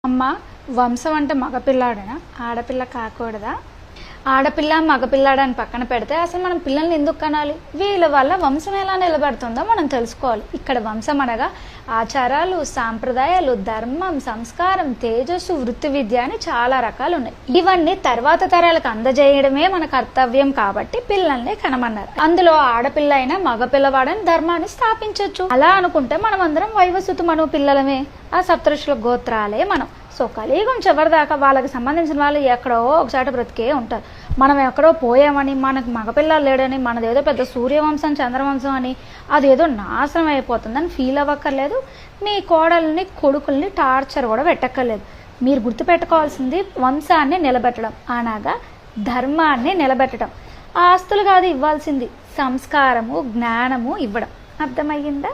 అమ్మ, వంశం అంటే మగపిల్లాడేనా, ఆడపిల్ల కాకూడదా? ఆడపిల్ల మగపిల్లాడని పక్కన పెడితే అసలు మనం పిల్లల్ని ఎందుకు కనాలి? వీళ్ళ వల్ల వంశం ఎలా నిలబడుతుందో మనం తెలుసుకోవాలి. ఇక్కడ వంశం అనగా ఆచారాలు, సాంప్రదాయాలు, ధర్మం, సంస్కారం, తేజస్సు, వృత్తి విద్య అని చాలా రకాలు ఉన్నాయి. ఇవన్నీ తర్వాత తరాలకు అందజేయడమే మన కర్తవ్యం కాబట్టి పిల్లల్ని కనమన్నారు. అందులో ఆడపిల్ల అయినా మగపిల్లవాడని ధర్మాన్ని స్థాపించవచ్చు. అలా అనుకుంటే మనం అందరం వైవస్వత మను పిల్లలమే, ఆ సప్తఋషుల గోత్రాలే మనం. సో కలియుగం చివరిదాకా వాళ్ళకి సంబంధించిన వాళ్ళు ఎక్కడో ఒకసారి బ్రతికే ఉంటారు. మనం ఎక్కడో పోయామని, మనకు మగపిల్లలు లేడని, మనదేదో పెద్ద సూర్యవంశం చంద్రవంశం అని అదేదో నాశనం అయిపోతుందని ఫీల్ అవ్వక్కర్లేదు. మీ కోడల్ని కొడుకుల్ని టార్చర్ కూడా పెట్టక్కర్లేదు. మీరు గుర్తుపెట్టుకోవాల్సింది వంశాన్ని నిలబెట్టడం, అనగా ధర్మాన్ని నిలబెట్టడం. ఆస్తులు కాదు ఇవ్వాల్సింది, సంస్కారము, జ్ఞానము ఇవ్వడం. అర్థమయ్యిందా?